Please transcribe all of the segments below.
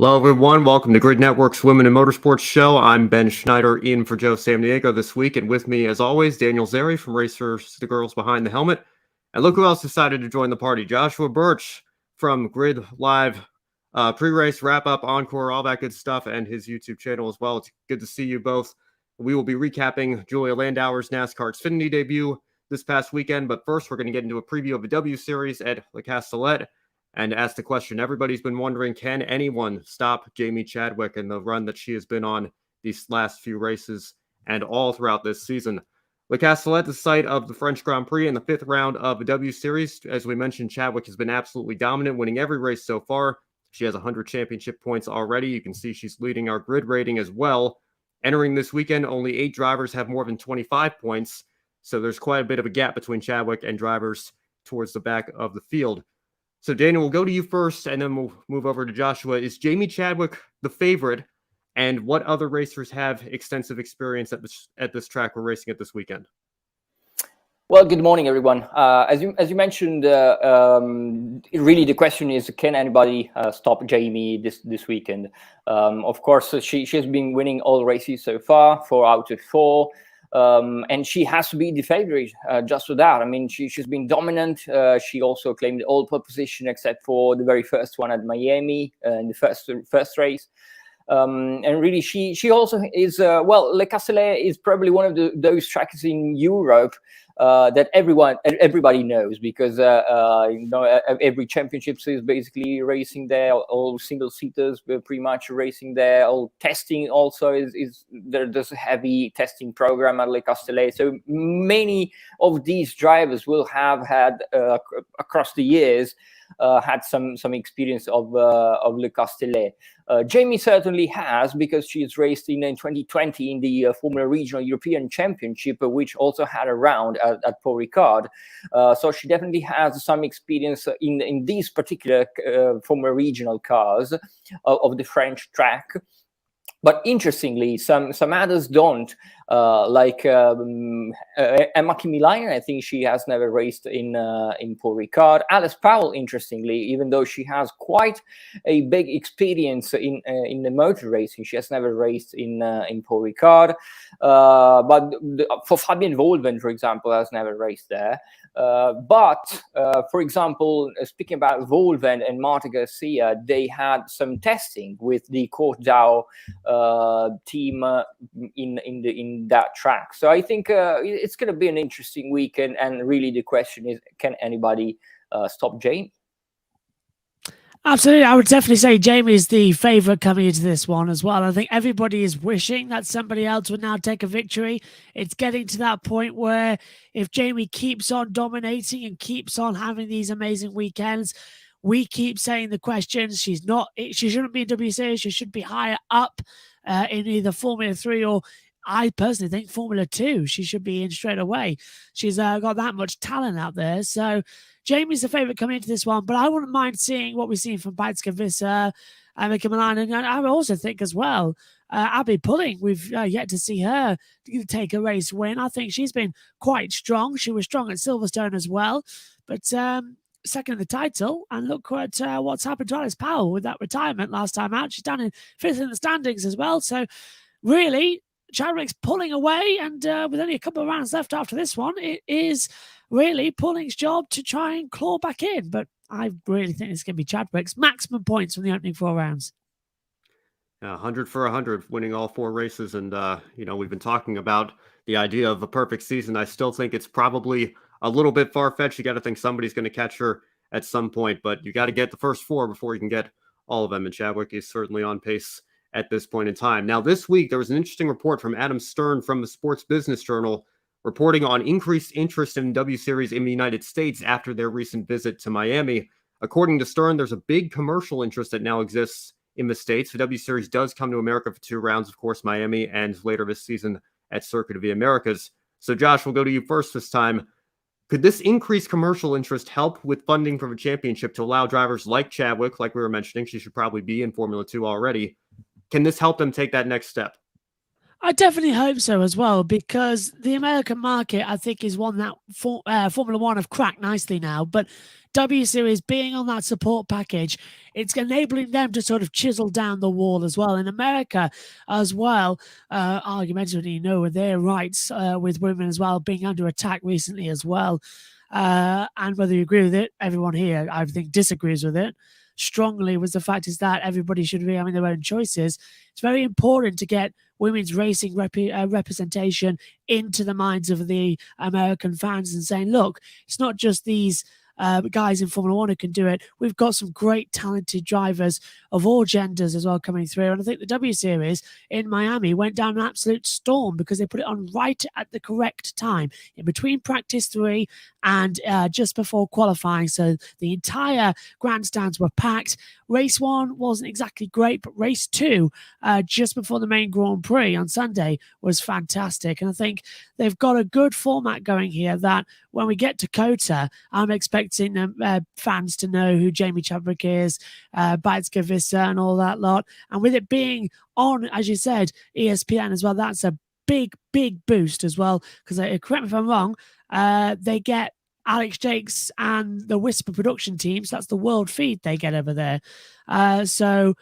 Hello, everyone. Welcome to Grid Network's Women in Motorsports show. I'm Ben Schneider in for Joe Samniego this week, and with me, as always, Daniel Zeri from Racers, the Girls Behind the Helmet. And look who else decided to join the party, Joshua Birch from Grid Live, pre-race, wrap-up, encore, all that good stuff, and his YouTube channel as well. It's good to see you both. We will be recapping Julia Landauer's NASCAR Xfinity debut this past weekend, but first we're going to get into a preview of the W Series at the Castellet and ask the question everybody's been wondering: can anyone stop Jamie Chadwick and the run that she has been on these last few races and all throughout this season? Le Castellet, the site of the French Grand Prix in the fifth round of the W Series. As we mentioned, Chadwick has been absolutely dominant, winning every race so far. She has 100 championship points already. You can see she's leading our grid rating as well. Entering this weekend, only 8 drivers have more than 25 points, so there's quite a bit of a gap between Chadwick and drivers towards the back of the field. So, Daniel, we'll go to you first, and then we'll move over to Joshua. Is Jamie Chadwick the favorite, and what other racers have extensive experience at this track we're racing at this weekend? Well, good morning, everyone. As you mentioned, really the question is, can anybody stop Jamie this weekend? Of course, she has been winning all races so far, 4 out of 4. And she has to be the favorite just for that. I mean, she's been dominant. She also claimed the all-pole position except for the very first one at Miami in the first race. And really, she also is, Le Castellet is probably one of those tracks in Europe that everybody knows, because every championships is basically racing there. All single seaters were pretty much racing there. All testing also is there's a heavy testing program at Le Castellet. So many of these drivers will have had across the years had some experience of Le Castellet. Jamie certainly has, because she's raced in 2020 in the Formula Regional European Championship, which also had a round at Paul Ricard. So she definitely has some experience in these particular Formula Regional cars of the French track. But interestingly, some others don't, like Emma Kimiläinen. I think she has never raced in Paul Ricard. Alice Powell, interestingly, even though she has quite a big experience in the motor racing, she has never raced in Paul Ricard. But for Fabienne Wolven, for example, has never raced there. But for example, speaking about Wolven and Marta Garcia, they had some testing with the Cortdau team in that track. So I think it's going to be an interesting weekend, and really the question is, can anybody stop Jamie? Absolutely. I would definitely say Jamie is the favourite coming into this one as well. I think everybody is wishing that somebody else would now take a victory. It's getting to that point where if Jamie keeps on dominating and keeps on having these amazing weekends, we keep saying the questions. She shouldn't be in W Series. She should be higher up in either Formula 3 or, I personally think, Formula 2. She should be in straight away. She's got that much talent out there. So Jamie's the favourite coming into this one, but I wouldn't mind seeing what we've seen from Beitske Visser and Kimiläinen. And I also think as well, Abbi Pulling, we've yet to see her take a race win. I think she's been quite strong. She was strong at Silverstone as well, but second in the title. And look at what's happened to Alice Powell with that retirement last time out. She's down in 5th in the standings as well. So really, Chadwick's pulling away, and with only a couple of rounds left after this one, it is really Pulling's job to try and claw back in. But I really think it's going to be Chadwick's maximum points from the opening 4 rounds. 100 for 100, winning all 4 races. And, we've been talking about the idea of a perfect season. I still think it's probably a little bit far-fetched. You got to think somebody's going to catch her at some point, but you got to get the first 4 before you can get all of them. And Chadwick is certainly on pace at this point in time. Now, this week, there was an interesting report from Adam Stern from the Sports Business Journal reporting on increased interest in W Series in the United States after their recent visit to Miami. According to Stern, there's a big commercial interest that now exists in the States. The W Series does come to America for 2 rounds, of course, Miami, and later this season at Circuit of the Americas. So, Josh, we'll go to you first this time. Could this increased commercial interest help with funding for the championship to allow drivers like Chadwick, like we were mentioning, she should probably be in Formula 2 already? Can this help them take that next step? I definitely hope so as well, because the American market, I think, is one that Formula One have cracked nicely now. But W Series being on that support package, it's enabling them to sort of chisel down the wall as well. In America as well, argumentatively, their rights with women as well being under attack recently as well. And whether you agree with it, everyone here, I think, disagrees with it strongly, was the fact is that everybody should be having their own choices. It's very important to get women's racing representation into the minds of the American fans and saying, look, it's not just these guys in Formula One who can do it. We've got some great talented drivers of all genders as well coming through. And I think the W Series in Miami went down an absolute storm because they put it on right at the correct time, in between practice 3 and just before qualifying. So the entire grandstands were packed. Race 1 wasn't exactly great, but race 2, just before the main Grand Prix on Sunday, was fantastic. And I think they've got a good format going here that when we get to COTA, I'm expecting fans to know who Jamie Chadwick is, Beitske Visser and all that lot. And with it being on, as you said, ESPN as well, that's a big, big boost as well. Because correct me if I'm wrong, they get Alex Jakes and the Whisper production teams. That's the world feed they get over there. So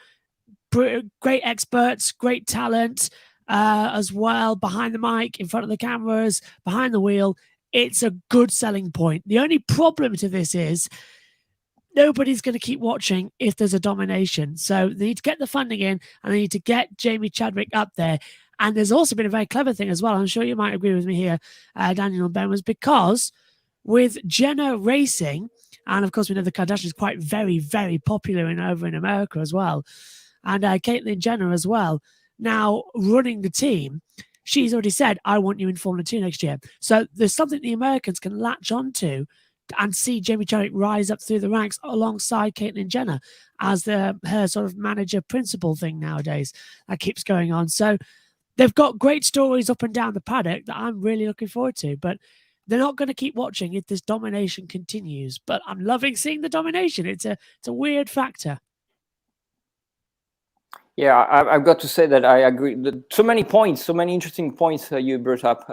great experts, great talent as well, behind the mic, in front of the cameras, behind the wheel. It's a good selling point. The only problem to this is nobody's going to keep watching if there's a domination. So they need to get the funding in, and they need to get Jamie Chadwick up there. And there's also been a very clever thing as well. I'm sure you might agree with me here, Daniel and Ben, was because with Jenner Racing, and of course we know the Kardashians is quite very, very popular over in America as well, and Caitlyn Jenner as well, now running the team, she's already said, I want you in Formula 2 next year. So there's something the Americans can latch onto and see Jamie Chadwick rise up through the ranks alongside Caitlyn Jenner as her sort of manager principal thing nowadays that keeps going on. So they've got great stories up and down the paddock that I'm really looking forward to, but they're not going to keep watching if this domination continues. But I'm loving seeing the domination. It's a weird factor. Yeah, I've got to say that I agree. So many points, so many interesting points you brought up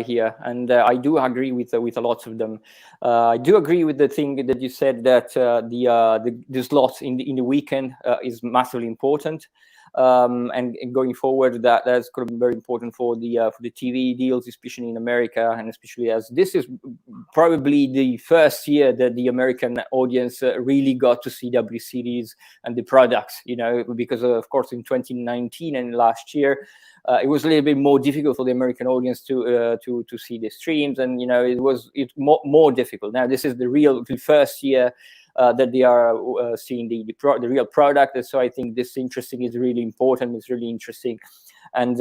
here, and I do agree with a lot of them. I do agree with the thing that you said that the slot in the weekend is massively important. And going forward, that's going to be very important for the TV deals, especially in America, and especially as this is probably the first year that the American audience really got to see W Series and the products. Because of course in 2019 and last year, it was a little bit more difficult for the American audience to see the streams, and it's more difficult. Now this is the first year that they are seeing the real product, and so I think this is really important. It's really interesting, and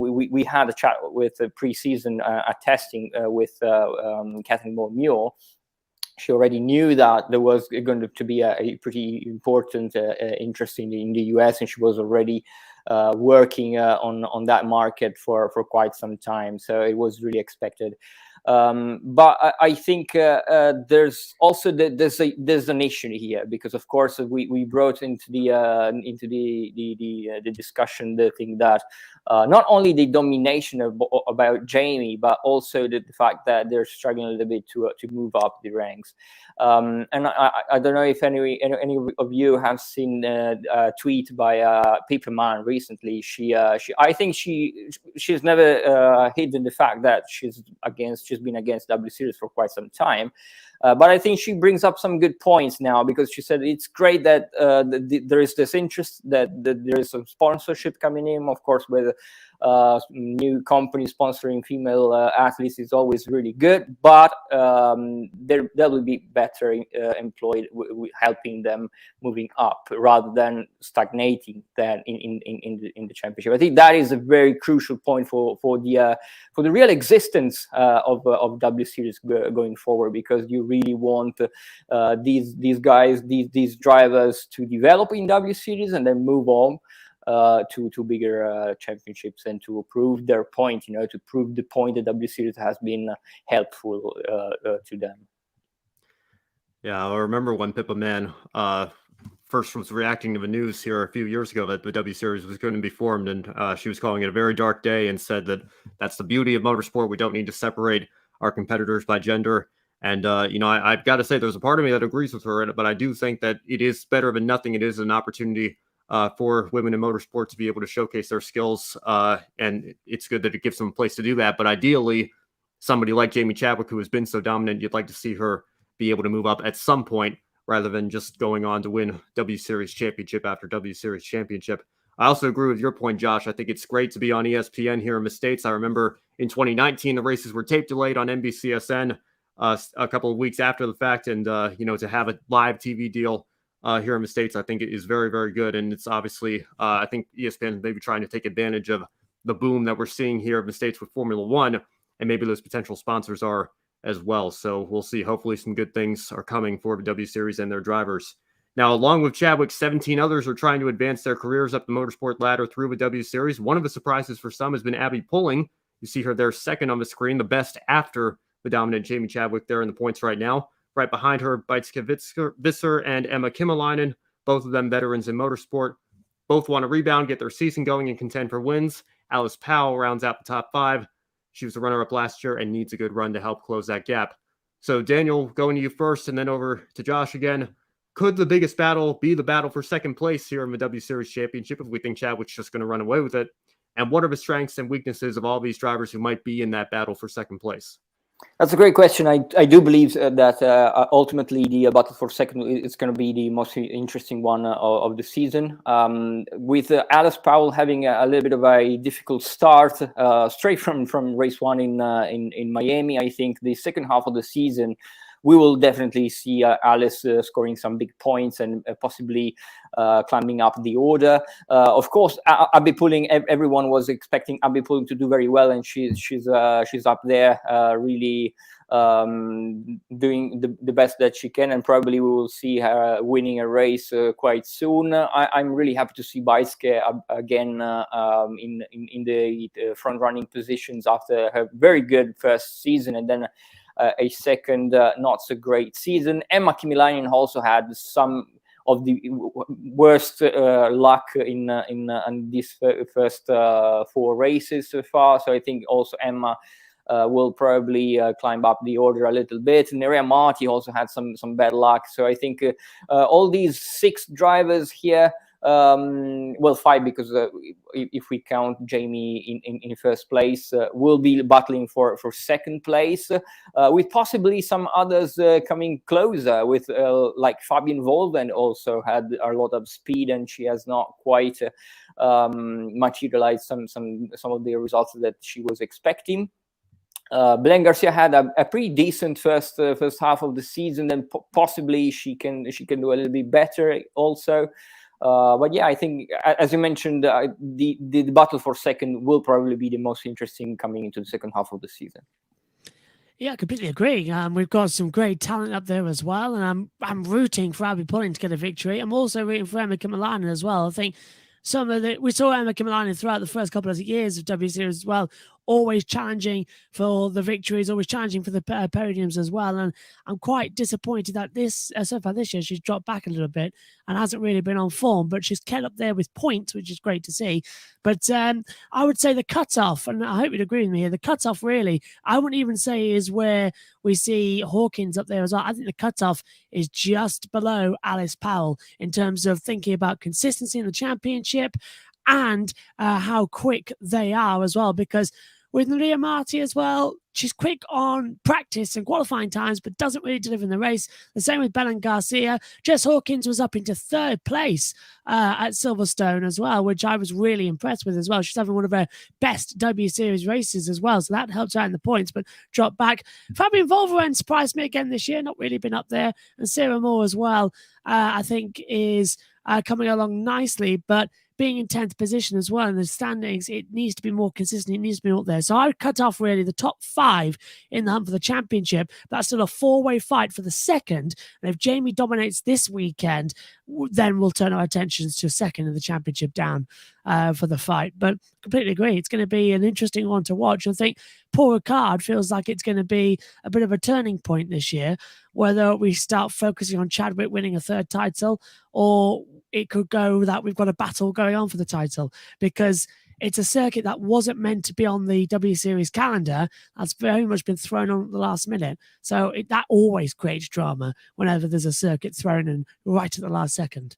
we had a chat with the pre-season testing with Kathleen Moore-Muir. She already knew that there was going to be a pretty important interest in the US, and she was already working on that market for quite some time. So it was really expected. But I think there's also there's an issue here, because of course we brought into the discussion the thing that not only the domination about Jamie, but also the fact that they're struggling a little bit to move up the ranks. And I don't know if any of you have seen a tweet by Paperman recently. I think she's never hidden the fact that she's been against W Series for quite some time. But I think she brings up some good points now, because she said it's great that there is this interest, that there is some sponsorship coming in. Of course, with new companies sponsoring female athletes is always really good, but they will be better employed helping them moving up rather than stagnating then in the championship. I think that is a very crucial point for the real existence of W Series going forward, because you really want these guys, these drivers to develop in W Series and then move on to bigger championships, and to prove their point, to prove the point that W Series has been helpful to them. Yeah, I remember when Pippa Mann first was reacting to the news here a few years ago that the W Series was going to be formed, and she was calling it a very dark day and said that that's the beauty of motorsport. We don't need to separate our competitors by gender. And, I've got to say there's a part of me that agrees with her, but I do think that it is better than nothing. It is an opportunity for women in motorsport to be able to showcase their skills. And it's good that it gives them a place to do that. But ideally, somebody like Jamie Chadwick, who has been so dominant, you'd like to see her be able to move up at some point rather than just going on to win W Series championship after W Series championship. I also agree with your point, Josh. I think it's great to be on ESPN here in the States. I remember in 2019, the races were tape delayed on NBCSN a couple of weeks after the fact. And, to have a live TV deal here in the States, I think it is very, very good. And it's obviously, I think ESPN is maybe trying to take advantage of the boom that we're seeing here in the States with Formula One, and maybe those potential sponsors are as well. So we'll see. Hopefully some good things are coming for the W Series and their drivers. Now, along with Chadwick, 17 others are trying to advance their careers up the motorsport ladder through the W Series. One of the surprises for some has been Abbi Pulling. You see her there second on the screen, the best after the dominant Jamie Chadwick there in the points right now. Right behind her, Beitske Visser and Emma Kimiläinen, both of them veterans in motorsport. Both want to rebound, get their season going, and contend for wins. Alice Powell rounds out the top 5. She was the runner-up last year and needs a good run to help close that gap. So, Daniel, going to you first and then over to Josh again. Could the biggest battle be the battle for second place here in the W Series Championship if we think Chadwick's just going to run away with it? And what are the strengths and weaknesses of all these drivers who might be in that battle for second place? That's a great question. I do believe that ultimately the battle for second is going to be the most interesting one of the season. With Alice Powell having a little bit of a difficult start straight from race 1 in Miami, I think the second half of the season we will definitely see Alice scoring some big points and possibly climbing up the order. Of course, Abbi Pulling. Everyone was expecting Abbi Pulling to do very well, and she's up there, really doing the best that she can, and probably we will see her winning a race quite soon. I'm really happy to see Beitske again in the front running positions after her very good first season, and then a second not so great season. Emma Kimiläinen also had some of the worst luck in these first 4 races so far. So I think also Emma will probably climb up the order a little bit. Nerea Marti also had some bad luck. So I think all these 6 drivers here, well, 5 because if we count Jamie in first place, will be battling for second place, with possibly some others coming closer, with like Fabian Volven also had a lot of speed, and she has not quite materialized some of the results that she was expecting. Belen Garcia had a pretty decent first half of the season, and possibly she can do a little bit better also. But yeah, I think, as you mentioned, the battle for second will probably be the most interesting coming into the second half of the season. Yeah, I completely agree. We've got some great talent up there as well, and I'm rooting for Abbi Pulling to get a victory. I'm also rooting for Emma Kimiläinen as well. I think we saw Emma Kimiläinen throughout the first couple of years of W Series as well, always challenging for the victories, always challenging for the podiums as well. And I'm quite disappointed that so far this year, she's dropped back a little bit and hasn't really been on form, but she's kept up there with points, which is great to see. But I would say the cutoff, and I hope you'd agree with me here, the cutoff really, I wouldn't even say is where we see Hawkins up there as well. I think the cutoff is just below Alice Powell in terms of thinking about consistency in the championship and how quick they are as well, because with Nerea Marti as well, she's quick on practice and qualifying times, but doesn't really deliver in the race. The same with Belen Garcia. Jess Hawkins was up into 3rd place at Silverstone as well, which I was really impressed with as well. She's having one of her best W Series races as well, so that helps out in the points, but dropped back. Fabian Volveren surprised me again this year, not really been up there. And Sarah Moore as well, I think is coming along nicely, but being in 10th position as well in the standings, it needs to be more consistent. It needs to be up there. So I would cut off really the top 5 in the hunt for the championship. That's still a 4-way fight for the second. And if Jamie dominates this weekend, then we'll turn our attentions to second in the championship down for the fight. But completely agree. It's going to be an interesting one to watch. I think Paul Ricard feels like it's going to be a bit of a turning point this year, whether we start focusing on Chadwick winning a 3rd title, or it could go that we've got a battle going on for the title, because it's a circuit that wasn't meant to be on the W Series calendar. That's very much been thrown on at the last minute. So that always creates drama whenever there's a circuit thrown in right at the last second.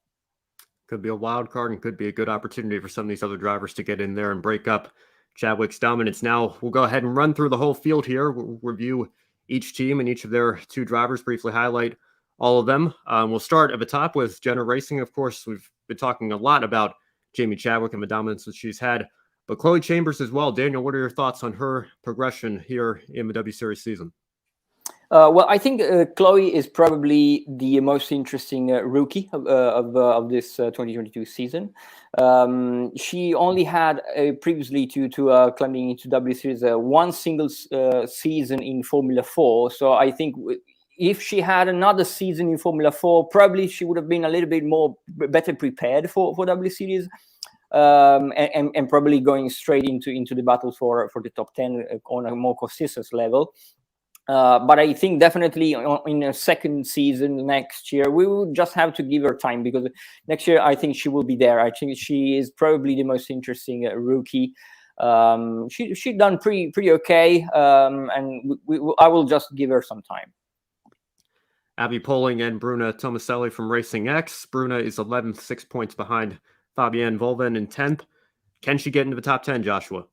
Could be a wild card and could be a good opportunity for some of these other drivers to get in there and break up Chadwick's dominance. Now we'll go ahead and run through the whole field here. We'll review each team and each of their 2 drivers, briefly highlight all of them. We'll start at the top with Jenna Racing. Of course, we've been talking a lot about Jamie Chadwick and the dominance that she's had, but Chloe Chambers as well. Daniel, what are your thoughts on her progression here in the W Series season? Well, I think Chloe is probably the most interesting rookie of this 2022 season. She only had previously to climbing into W Series 1 single season in Formula 4. So I think if she had another season in Formula 4, probably she would have been a little bit better prepared for W Series. And probably going straight into the battle for the top 10 on a more consistent level. But I think definitely in a second season next year, we will just have to give her time, because next year I think she will be there. I think she is probably the most interesting rookie. She done pretty okay, and I will just give her some time. Abbi Pulling and Bruna Tomaselli from Racing X. Bruna is 11th, 6 points behind Fabienne Volven in 10th. Can she get into the top 10, Joshua?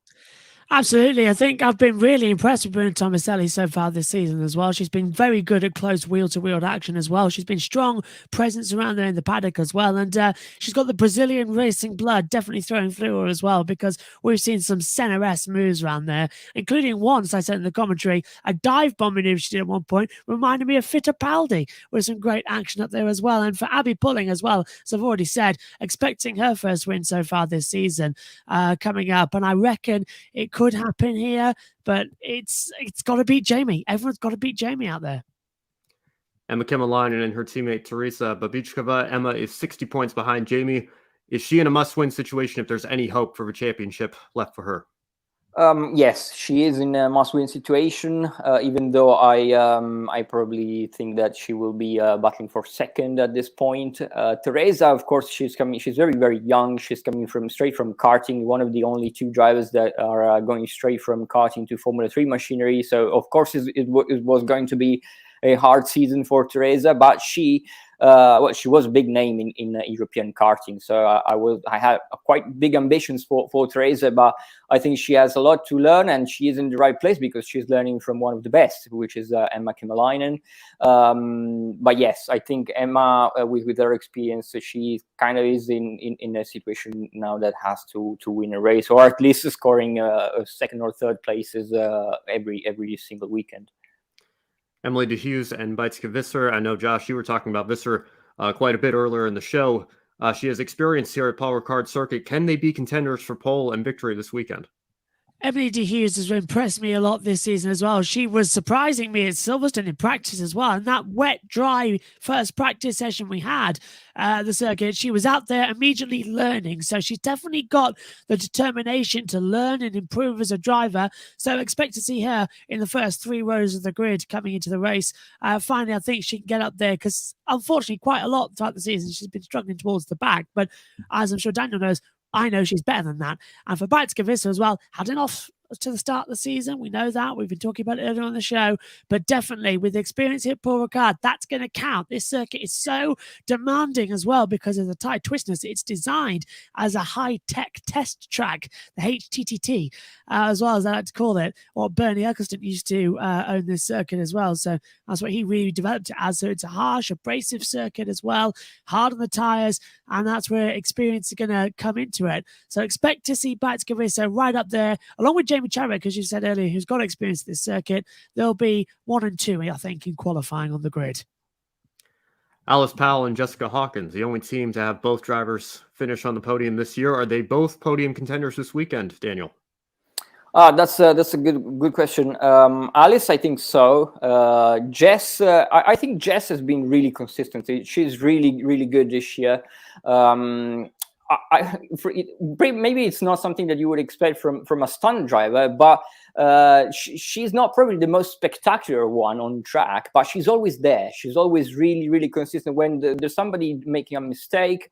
Absolutely. I think I've been really impressed with Bruna Tomaselli so far this season as well. She's been very good at close wheel-to-wheel action as well. She's been strong presence around there in the paddock as well. And she's got the Brazilian racing blood definitely throwing through her as well, because we've seen some Senna-esque moves around there, including one, as I said in the commentary, a dive bomb maneuver she did at one point, reminded me of Fittipaldi, with some great action up there as well. And for Abbi Pulling as well, as I've already said, expecting her first win so far this season coming up. And I reckon it could happen here, but it's got to beat Jamie. Everyone's got to beat Jamie out there. Emma Kimiläinen and her teammate Teresa Babicova. Emma is 60 points behind Jamie. Is she in a must-win situation if there's any hope for a championship left for her? Yes, she is in a must-win situation, even though I probably think that she will be battling for second at this point. Teresa, of course, she's very, very young. She's coming straight from karting, one of the only 2 drivers that are going straight from karting to Formula 3 machinery. So, of course, it was going to be a hard season for Teresa, but she was a big name in European karting. So I had quite big ambitions for Teresa, but I think she has a lot to learn, and she is in the right place because she's learning from one of the best, which is Emma Kimiläinen. But yes, I think Emma, with her experience, she kind of is in a situation now that has to win a race, or at least scoring a second or third places every single weekend. Emily de Hughes and Beitske Visser. I know, Josh, you were talking about Visser quite a bit earlier in the show. She has experience here at Paul Ricard Circuit. Can they be contenders for pole and victory this weekend? Emily de Hughes has impressed me a lot this season as well. She was surprising me at Silverstone in practice as well. And that wet, dry first practice session we had the circuit, she was out there immediately learning. So she's definitely got the determination to learn and improve as a driver. So expect to see her in the first 3 rows of the grid coming into the race. Finally, I think she can get up there, because unfortunately quite a lot throughout the season she's been struggling towards the back. But as I'm sure Daniel knows, I know she's better than that. And for Beitske Visser as well, had an off to the start of the season. We know that. We've been talking about it earlier on the show. But definitely, with the experience here at Paul Ricard, that's going to count. This circuit is so demanding as well because of the tight twistness. It's designed as a high-tech test track, the HTTT, as well as I like to call it, or Bernie Eccleston used to own this circuit as well. So that's what he really developed it as. So it's a harsh, abrasive circuit as well, hard on the tyres, and that's where experience is going to come into it. So expect to see Beitske Visser right up there, along with Jamie Chadwick, as you said earlier, who's got experience at this circuit. There'll be 1 and 2, I think, in qualifying on the grid. Alice Powell and Jessica Hawkins, the only team to have both drivers finish on the podium this year. Are they both podium contenders this weekend, Daniel? That's a good question. Alice, I think so. Jess, I think Jess has been really consistent. She's really good this year. Maybe it's not something that you would expect from a stunt driver, but she's not probably the most spectacular one on track, but she's always there. She's always really consistent. When there's somebody making a mistake,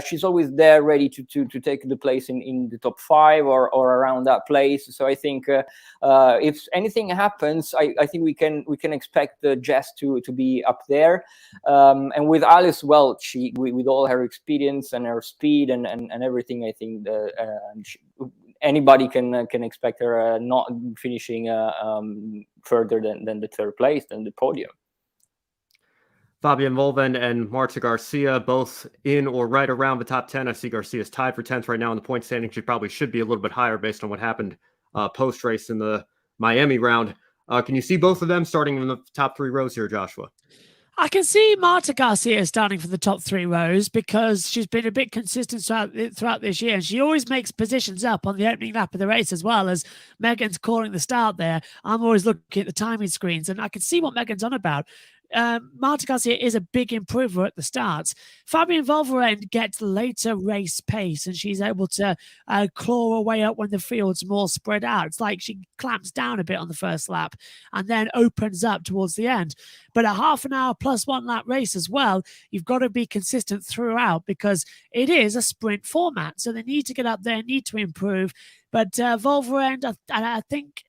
she's always there, ready to take the place in the top 5 or around that place. So I think if anything happens, I think we can expect Jess to be up there. And with Alice, well, she with all her experience and her speed and everything, I think anybody can expect her not finishing further than the 3rd place, than the podium. Fabian Volven and Marta Garcia both in or right around the top 10. I see Garcia's tied for 10th right now in the point standing. She probably should be a little bit higher based on what happened post-race in the Miami round. Can you see both of them starting in the top 3 rows here, Joshua? I can see Marta Garcia starting for the top 3 rows because she's been a bit consistent throughout this year. And she always makes positions up on the opening lap of the race, as well as Megan's calling the start there. I'm always looking at the timing screens, and I can see what Megan's on about. Marta Garcia is a big improver at the starts. Fabian Volveren gets later race pace, and she's able to claw her way up when the field's more spread out. It's like she clamps down a bit on the first lap and then opens up towards the end. But a half an hour plus 1 lap race as well, you've got to be consistent throughout because it is a sprint format. So they need to get up there, need to improve. But Volveren, I think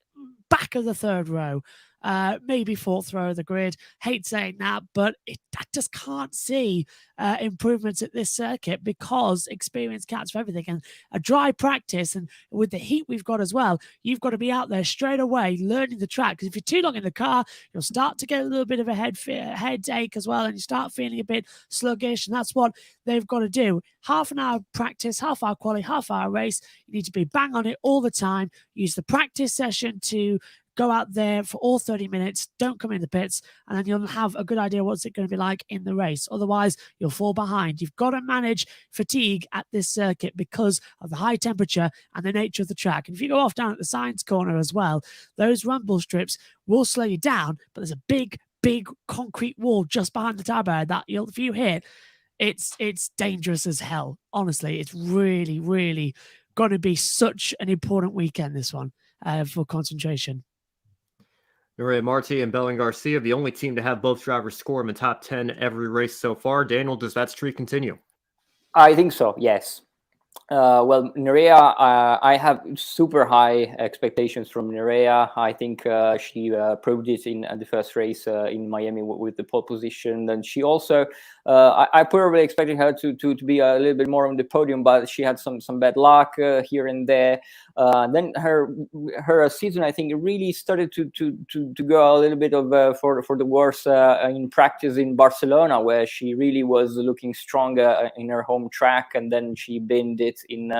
back of the 3rd row. Maybe 4th row of the grid. Hate saying that, but I just can't see improvements at this circuit because experience counts for everything. And a dry practice, and with the heat we've got as well, you've got to be out there straight away learning the track. Because if you're too long in the car, you'll start to get a little bit of a headache as well, and you start feeling a bit sluggish. And that's what they've got to do. Half an hour practice, half hour quali, half hour race. You need to be bang on it all the time. Use the practice session to go out there for all 30 minutes, don't come in the pits, and then you'll have a good idea what's it going to be like in the race. Otherwise, you'll fall behind. You've got to manage fatigue at this circuit because of the high temperature and the nature of the track. And if you go off down at the science corner as well, those rumble strips will slow you down, but there's a big concrete wall just behind the tire barrier that if you hit, it's dangerous as hell. Honestly, it's really going to be such an important weekend, this one, for concentration. Nuria Marti and Belen Garcia, the only team to have both drivers score in the top 10 every race so far. Daniel, does that streak continue? I think so, yes. Well, Nuria, I have super high expectations from Nuria. I think she proved it in the first race in Miami with the pole position. And she also, I probably expected her to be a little bit more on the podium, but she had some bad luck here and there. Then her season, I think, really started to go a little bit of for the worse in practice in Barcelona, where she really was looking stronger in her home track, and then she binned it in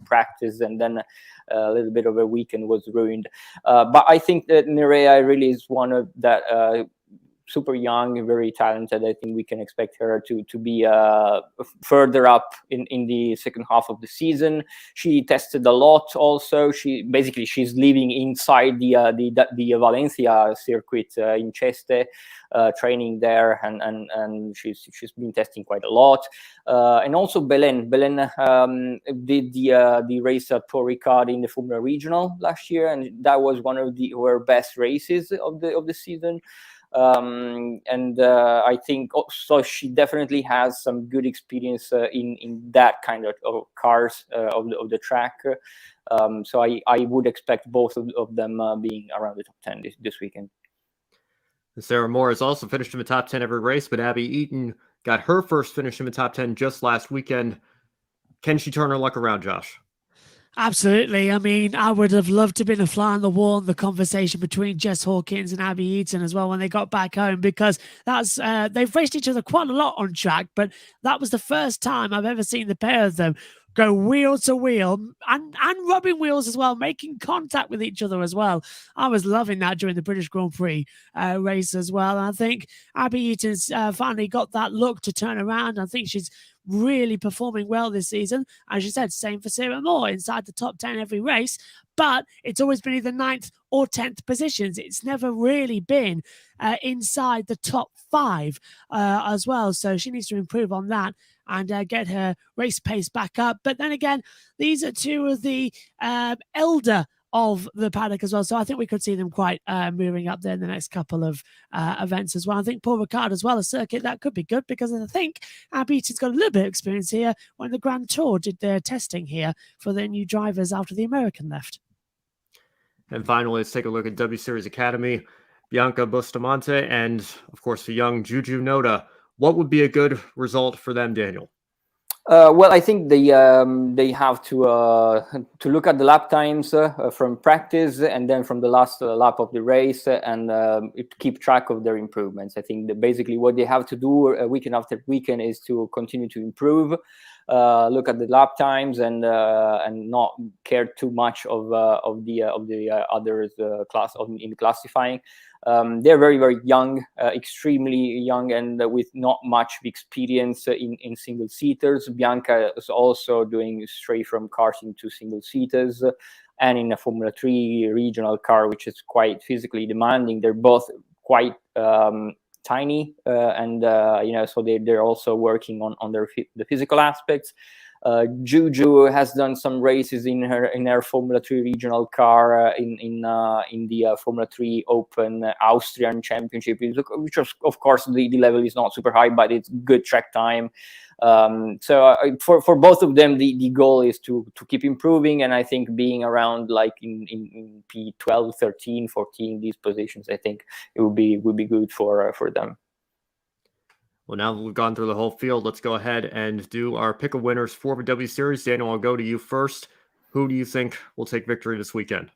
practice, and then a little bit of a weekend was ruined. But I think that Nuria really is one of that. Super young, very talented. I think we can expect her to be further up in the second half of the season. She tested a lot. Also, she's living inside the Valencia circuit in Cheste, training there, and she's been testing quite a lot. And also Belen did the race at Paul Ricard in the Formula Regional last year, and that was one of her best races of the season. I think also she definitely has some good experience in that kind of cars of the track. So I would expect both of them being around the top 10 this weekend. Sarah Moore has also finished in the top 10 every race, but Abby Eaton got her first finish in the top 10 just last weekend. Can she turn her luck around, Josh? Absolutely. I mean, I would have loved to have been a fly on the wall in the conversation between Jess Hawkins and Abby Eaton as well when they got back home, because that's they've raced each other quite a lot on track, but that was the first time I've ever seen the pair of them go wheel to wheel and rubbing wheels as well, making contact with each other as well. I was loving that during the British Grand Prix race as well. And I think Abbi Eaton's finally got that look to turn around. I think she's really performing well this season. As you said, same for Sarah Moore, inside the top 10 every race. But it's always been either 9th or 10th positions. It's never really been inside the top 5 as well. So she needs to improve on that and get her race pace back up. But then again, these are two of the elder of the paddock as well. So I think we could see them quite moving up there in the next couple of events as well. I think Paul Ricard as well, a circuit that could be good, because I think Abbi Eaton's got a little bit of experience here when the Grand Tour did their testing here for their new drivers after the American left. And finally, let's take a look at W Series Academy, Bianca Bustamante, and of course the young Juju Noda. What would be a good result for them, Daniel? Well, I think they have to look at the lap times from practice and then from the last lap of the race and keep track of their improvements. I think that basically what they have to do weekend after weekend is to continue to improve, look at the lap times and not care too much of the others class in classifying. They're very, very young, extremely young, and with not much experience in single seaters. Bianca is also doing straight from karting to single seaters, and in a Formula 3 regional car, which is quite physically demanding. They're both quite tiny, and so they're also working on the physical aspects. Juju has done some races in her Formula 3 regional car in the Formula 3 Open Austrian Championship, which of course the level is not super high, but it's good track time. So for both of them, the goal is to keep improving, and I think being around like in P12, 13, 14, these positions, I think it would be good for them. Well, now that we've gone through the whole field, let's go ahead and do our pick of winners for the W Series. Daniel, I'll go to you first. Who do you think will take victory this weekend?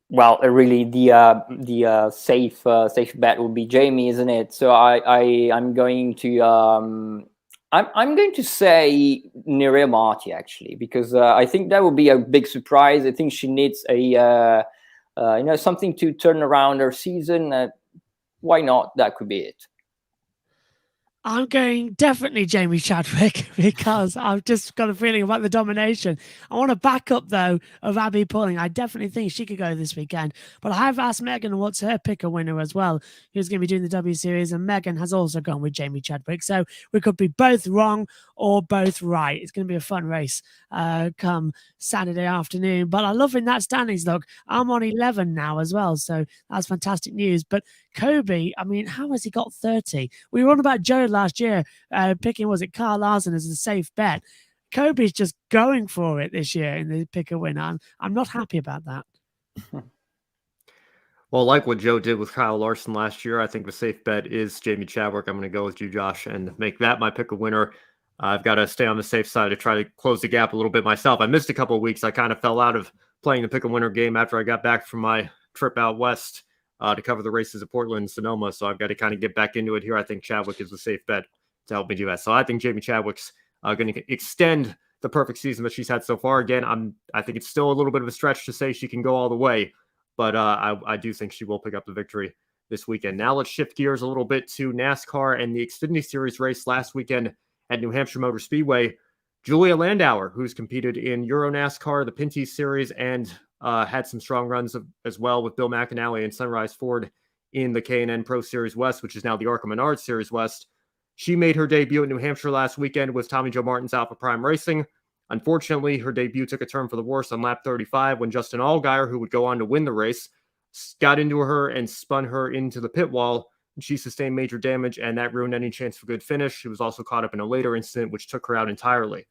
Well, really, the safe bet would be Jamie, isn't it? So I'm going to I'm going to say Nerea Marti, actually, because I think that would be a big surprise. I think she needs a something to turn around her season. Why not? That could be it. I'm going definitely Jamie Chadwick, because I've just got a feeling about the domination. I want a backup, though, of Abbi Pulling. I definitely think she could go this weekend. But I have asked Megan what's her pick a winner as well, who's going to be doing the W Series, and Megan has also gone with Jamie Chadwick. So we could be both wrong or both right. It's going to be a fun race come Saturday afternoon. But I love in that standings, look. I'm on 11 now as well, so that's fantastic news. But Kobe, I mean, how has he got 30? We were on about Joe last year, picking, was it Carl Larson as a safe bet? Kobe's just going for it this year in the pick a win. I'm not happy about that. Well, like what Joe did with Kyle Larson last year, I think the safe bet is Jamie Chadwick. I'm going to go with you, Josh, and make that my pick a winner. I've got to stay on the safe side to try to close the gap a little bit myself. I missed a couple of weeks. I kind of fell out of playing the pick a winner game after I got back from my trip out west to cover the races at Portland and Sonoma. So I've got to kind of get back into it here. I think Chadwick is the safe bet to help me do that. So I think Jamie Chadwick's going to extend the perfect season that she's had so far. Again, I think it's still a little bit of a stretch to say she can go all the way, but I do think she will pick up the victory this weekend. Now let's shift gears a little bit to NASCAR and the Xfinity Series race last weekend at New Hampshire Motor Speedway. Julia Landauer, who's competed in Euro NASCAR, the Pinty Series, and had some strong runs as well with Bill McAnally and Sunrise Ford in the K&N Pro Series West, which is now the ARCA Menard Series West. She made her debut at New Hampshire last weekend with Tommy Joe Martin's Alpha Prime Racing. Unfortunately, her debut took a turn for the worse on lap 35 when Justin Allgaier, who would go on to win the race, got into her and spun her into the pit wall. She sustained major damage, and that ruined any chance for good finish. She was also caught up in a later incident, which took her out entirely.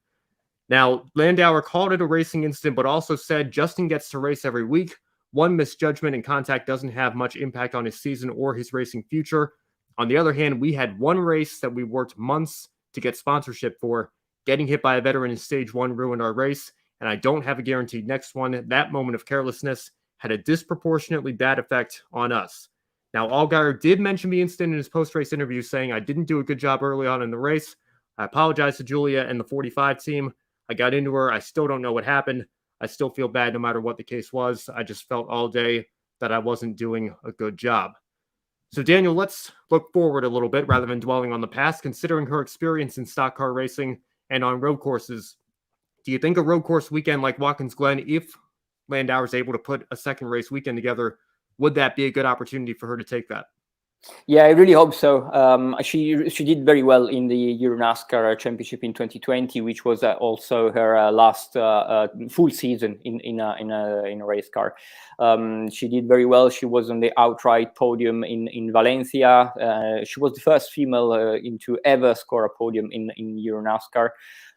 Now, Landauer called it a racing incident, but also said Justin gets to race every week. One misjudgment and contact doesn't have much impact on his season or his racing future. On the other hand, we had one race that we worked months to get sponsorship for. Getting hit by a veteran in stage one ruined our race, and I don't have a guaranteed next one. That moment of carelessness had a disproportionately bad effect on us. Now, Allgaier did mention the incident in his post-race interview, saying, I didn't do a good job early on in the race. I apologize to Julia and the 45 team. I got into her. I still don't know what happened. I still feel bad no matter what the case was. I just felt all day that I wasn't doing a good job. So, Daniel, let's look forward a little bit rather than dwelling on the past. Considering her experience in stock car racing and on road courses, do you think a road course weekend like Watkins Glen, if Landauer is able to put a second race weekend together, would that be a good opportunity for her to take that? Yeah, I really hope so. She did very well in the NASCAR Championship in 2020, which was also her last full season in a race car. She did very well. She was on the outright podium in Valencia. She was the first female to ever score a podium in NASCAR,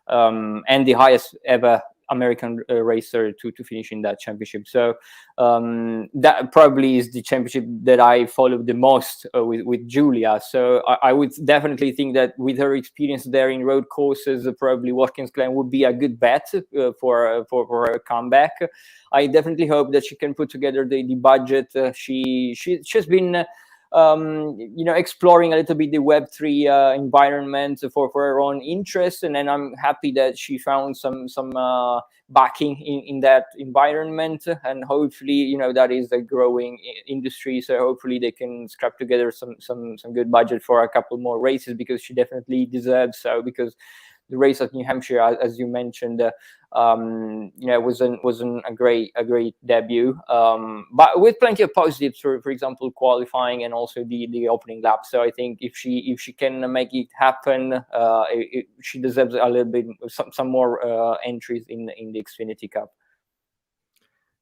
and the highest ever American racer to finish in that championship. So that probably is the championship that I followed the most with Julia. So I would definitely think that with her experience there in road courses, probably Watkins Glen would be a good bet for a comeback. I definitely hope that she can put together the budget. She's been exploring a little bit the Web3 environment for her own interest, and then I'm happy that she found some backing in that environment, and hopefully that is a growing industry. So hopefully they can scrap together some good budget for a couple more races, because she definitely deserves so. Because the race at New Hampshire, as you mentioned, wasn't a great debut, but with plenty of positives. For example, qualifying and also the opening lap. So I think if she can make it happen, she deserves a little bit some more entries in the Xfinity Cup.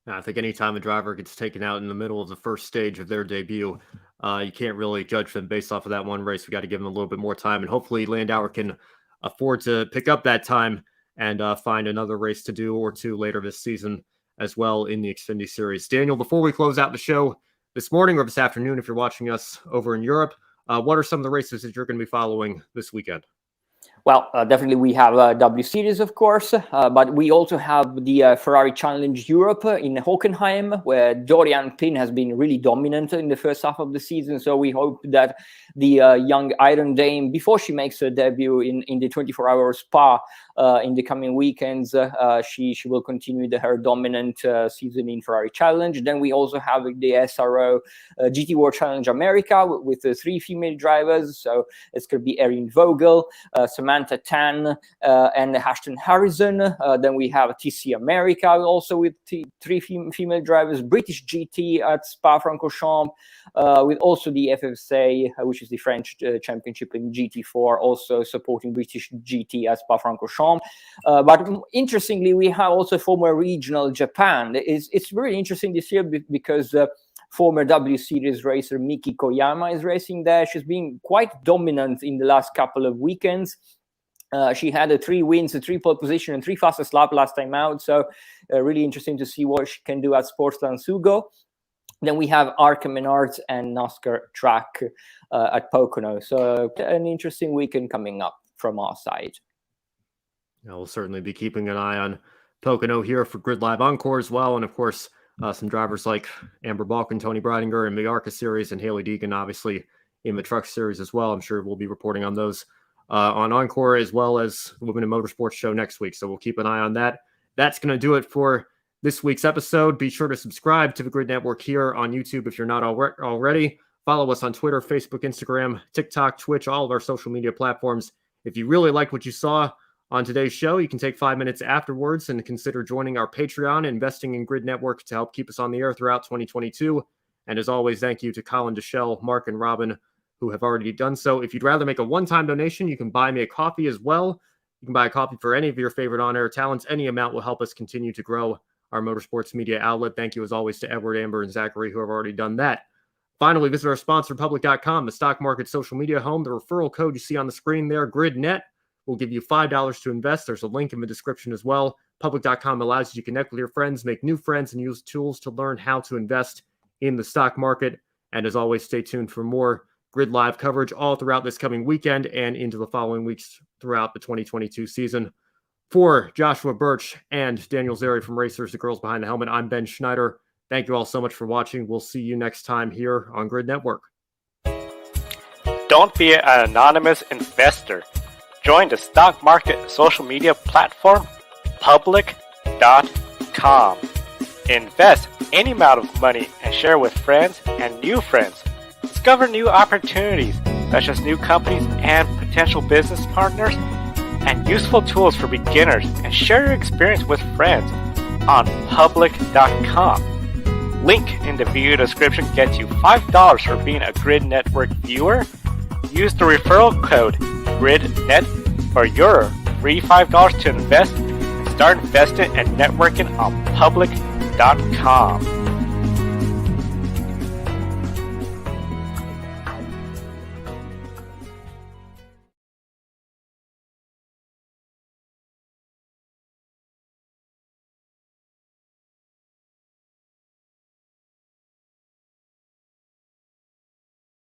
I think anytime a driver gets taken out in the middle of the first stage of their debut, you can't really judge them based off of that one race. We got to give them a little bit more time, and hopefully Landauer can afford to pick up that time and find another race to do or two later this season as well in the Xfinity Series. Daniel, before we close out the show this morning or this afternoon, if you're watching us over in Europe, what are some of the races that you're going to be following this weekend? Well, definitely we have WSeries, of course, but we also have the Ferrari Challenge Europe in Hockenheim, where Dorian Pin has been really dominant in the first half of the season. So we hope that the young Iron Dame, before she makes her debut in the 24-hour Spa in the coming weekends, she will continue her dominant season in Ferrari Challenge. Then we also have the SRO GT World Challenge America with 3 female drivers. So it's going to be Erin Vogel, Samantha Tan, and Ashton Harrison. Then we have TC America also with 3 female drivers, British GT at Spa-Francorchamps, with also the FFSA, which is the French championship in GT4, also supporting British GT at Spa-Francorchamps. But interestingly, we have also former regional Japan. It's really interesting this year because former WSeries racer Miki Koyama is racing there. She's been quite dominant in the last couple of weekends. She had 3 wins, 3 pole position, and 3 fastest lap last time out. So really interesting to see what she can do at Sportsland Sugo. Then we have Arca Menards and NASCAR track at Pocono. So an interesting weekend coming up from our side. We'll certainly be keeping an eye on Pocono here for Grid Live Encore as well. And of course, some drivers like Amber Balkan, Tony Breidinger in the ARCA series, and Haley Deegan, obviously, in the Truck series as well. I'm sure we'll be reporting on those on Encore, as well as the Women in Motorsports show next week. So we'll keep an eye on that. That's going to do it for this week's episode. Be sure to subscribe to the Grid Network here on YouTube if you're not already. Follow us on Twitter, Facebook, Instagram, TikTok, Twitch, all of our social media platforms. If you really like what you saw on today's show, you can take 5 minutes afterwards and consider joining our Patreon, investing in Grid Network to help keep us on the air throughout 2022. And as always, thank you to Colin Deschelle, Mark, and Robin, who have already done so. If you'd rather make a one-time donation, you can buy me a coffee as well. You can buy a coffee for any of your favorite on-air talents. Any amount will help us continue to grow our motorsports media outlet. Thank you, as always, to Edward, Amber, and Zachary, who have already done that. Finally, visit our sponsor, Public.com, the stock market social media home. The referral code you see on the screen there, GridNet, will give you $5 to invest. There's a link in the description as well. Public.com allows you to connect with your friends, make new friends, and use tools to learn how to invest in the stock market. And as always, stay tuned for more Grid Live coverage all throughout this coming weekend and into the following weeks throughout the 2022 season. For Joshua Birch and Daniel Zeri from Racers, the Girls Behind the Helmet, I'm Ben Schneider. Thank you all so much for watching. We'll see you next time here on Grid Network. Don't be an anonymous investor. Join the stock market social media platform public.com. Invest any amount of money and share with friends and new friends. Discover new opportunities, such as new companies and potential business partners, and useful tools for beginners, and share your experience with friends on public.com. Link in the video description gets you $5 for being a Grid Network viewer. Use the referral code GridNet for your free $5 to invest. Start investing and networking on public.com.